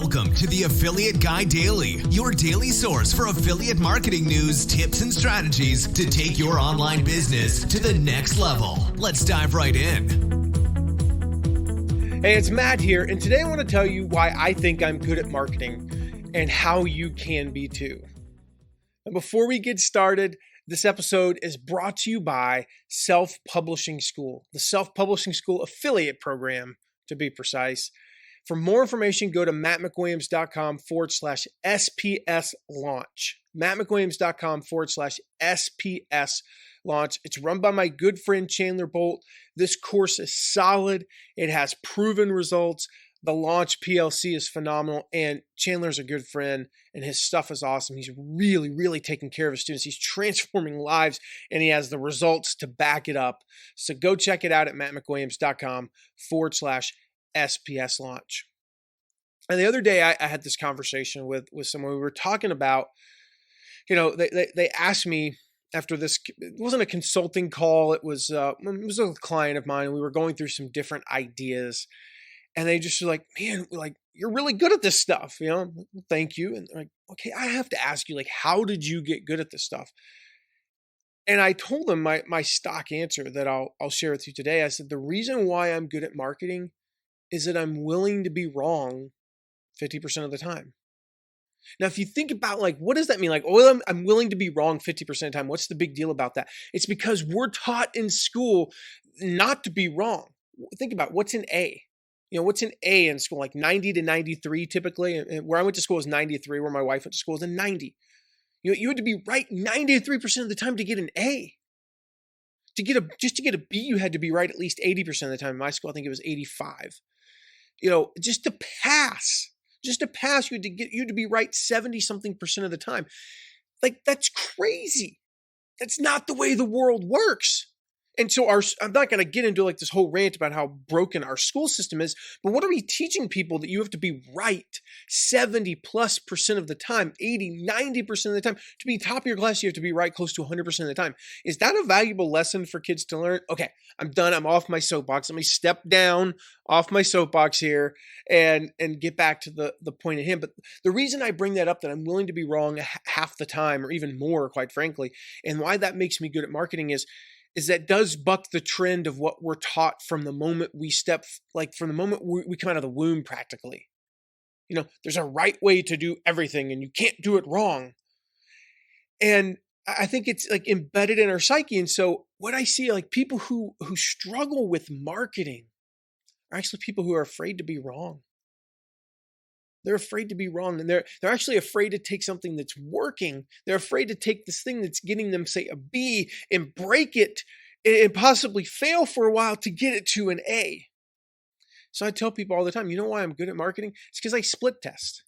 Welcome to the Affiliate Guy Daily, your daily source for affiliate marketing news, tips, and strategies to take your online business to the next level. Let's dive right in. Hey, it's Matt here, and today I want to tell you why I think I'm good at marketing and how you can be too. And before we get started, this episode is brought to you by Self-Publishing School, the Self-Publishing School affiliate program, to be precise. For more information, go to mattmcwilliams.com/SPS launch. mattmcwilliams.com/SPS launch. It's run by my good friend Chandler Bolt. This course is solid. It has proven results. The Launch PLC is phenomenal, and Chandler's a good friend, and his stuff is awesome. He's really taking care of his students. He's transforming lives, and he has the results to back it up. So go check it out at mattmcwilliams.com/SPS launch. And the other day, I had this conversation with someone. We were talking about, they asked me after this. It wasn't a consulting call. It was a client of mine, and we were going through some different ideas. And they just were like, man, you're really good at this stuff, thank you. And they're like, okay, I have to ask you, how did you get good at this stuff? And I told them my stock answer that I'll share with you today. I said, the reason why I'm good at marketing is that I'm willing to be wrong 50% of the time. Now, if you think about what does that mean? I'm willing to be wrong 50% of the time. What's the big deal about that? It's because we're taught in school not to be wrong. Think about what's an A. What's an A in school? 90 to 93 typically. And where I went to school was 93. Where my wife went to school was a 90. You had to be right 93% of the time to get an A. Just to get a B, you had to be right at least 80% of the time. In my school, I think it was 85. Just to pass. You had to be right 70-something% of the time. That's crazy. That's not the way the world works. And so I'm not going to get into this whole rant about how broken our school system is, but what are we teaching people that you have to be right 70+% of the time, 80, 90% of the time? To be top of your class, you have to be right close to 100% of the time. Is that a valuable lesson for kids to learn? Okay, I'm done. I'm off my soapbox. Let me step down off my soapbox here and get back to the point at hand. But the reason I bring that up, that I'm willing to be wrong half the time or even more, quite frankly, and why that makes me good at marketing is that does buck the trend of what we're taught from the moment we from the moment we come out of the womb practically. There's a right way to do everything and you can't do it wrong. And I think it's embedded in our psyche. And so what I see, people who struggle with marketing are actually people who are afraid to be wrong. They're afraid to be wrong, and they're actually afraid to take something that's working. They're afraid to take this thing that's getting them, say, a B and break it and possibly fail for a while to get it to an A. So I tell people all the time, you know why I'm good at marketing? It's because I split test.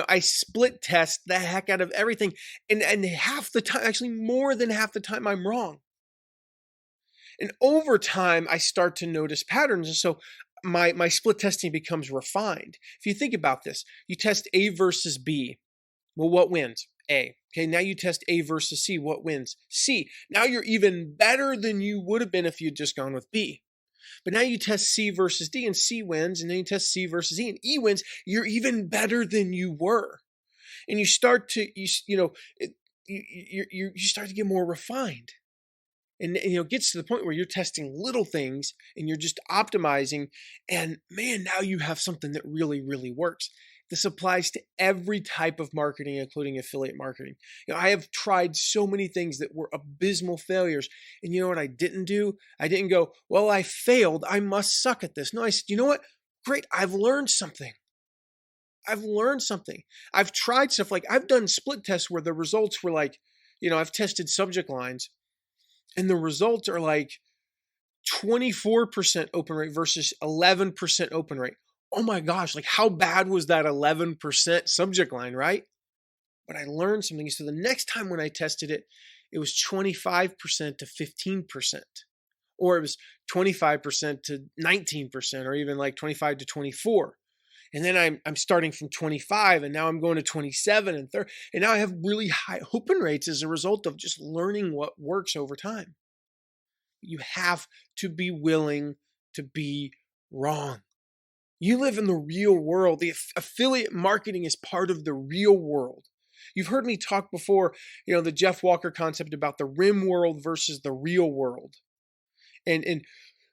I split test the heck out of everything, and half the time, actually more than half the time, I'm wrong. And over time, I start to notice patterns, and so my split testing becomes refined. If you think about this, you test A versus B. Well, what wins? A. Okay, now you test A versus C. What wins? C. Now you're even better than you would have been if you'd just gone with B. But now you test C versus D, and C wins, and then you test C versus E, and E wins. You're even better than you were. And you start to, you start to get more refined. And it gets to the point where you're testing little things and you're just optimizing. And man, now you have something that really works. This applies to every type of marketing, including affiliate marketing. I have tried so many things that were abysmal failures. And you know what I didn't do? I didn't go, well, I failed. I must suck at this. No, I said, you know what? Great. I've learned something. I've tried stuff I've done split tests where the results were I've tested subject lines. And the results are 24% open rate versus 11% open rate. Oh my gosh, how bad was that 11% subject line, right? But I learned something. So the next time when I tested it, it was 25% to 15%. Or it was 25% to 19%, or even 25 to 24. And then I'm starting from 25, and now I'm going to 27 and 30. And now I have really high open rates as a result of just learning what works over time. You have to be willing to be wrong. You live in the real world. The affiliate marketing is part of the real world. You've heard me talk before, the Jeff Walker concept about the rim world versus the real world. And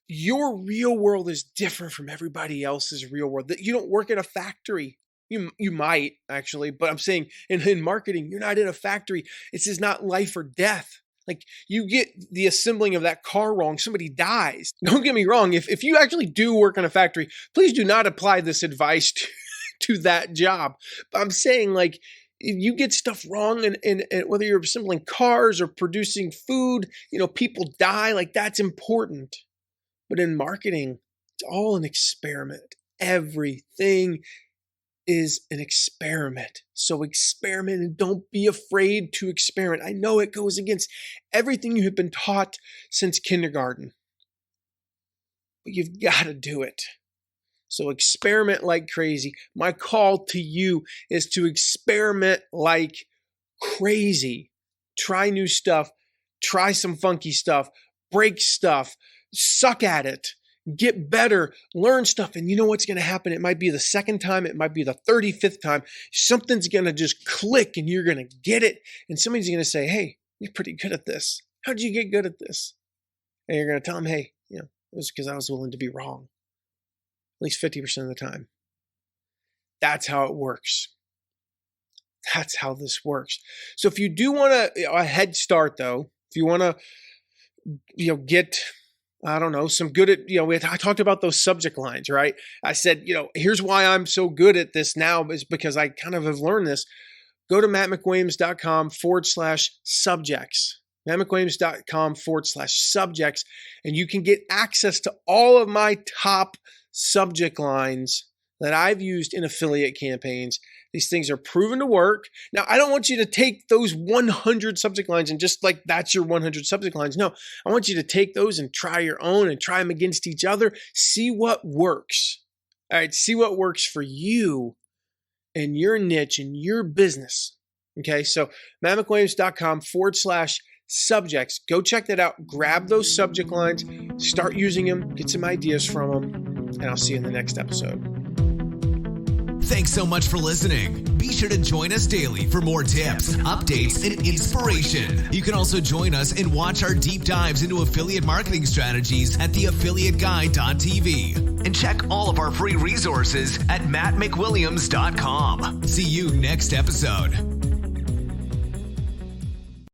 your real world is different from everybody else's real world. You don't work at a factory. You might actually, but I'm saying in marketing, you're not in a factory. This is not life or death. Like, you get the assembling of that car wrong, somebody dies. Don't get me wrong. If you actually do work in a factory, please do not apply this advice to that job. But I'm saying, like, if you get stuff wrong and whether you're assembling cars or producing food, people die, like, that's important. But in marketing, it's all an experiment. Everything is an experiment. So experiment and don't be afraid to experiment. I know it goes against everything you have been taught since kindergarten, but you've got to do it. So experiment like crazy. My call to you is to experiment like crazy. Try new stuff. Try some funky stuff. Break stuff. Suck at it. Get better, learn stuff, and you know what's going to happen? It might be the second time, it might be the 35th time. Something's going to just click and you're going to get it. And somebody's going to say, hey, you're pretty good at this. How'd you get good at this? And you're going to tell them, hey, it was because I was willing to be wrong. At least 50% of the time. That's how it works. That's how this works. So if you do want a head start, though, if you want to, get... I don't know, some good at, I talked about those subject lines, right? I said, here's why I'm so good at this now is because I kind of have learned this. Go to mattmcwilliams.com/subjects, mattmcwilliams.com/subjects, and you can get access to all of my top subject lines that I've used in affiliate campaigns. These things are proven to work. Now, I don't want you to take those 100 subject lines and just like that's your 100 subject lines. No, I want you to take those and try your own and try them against each other. See what works. All right, see what works for you and your niche and your business. Okay, so mattmcwilliams.com/subjects. Go check that out. Grab those subject lines. Start using them. Get some ideas from them. And I'll see you in the next episode. Thanks so much for listening. Be sure to join us daily for more tips, updates, and inspiration. You can also join us and watch our deep dives into affiliate marketing strategies at theaffiliateguy.tv. And check all of our free resources at mattmcwilliams.com. See you next episode.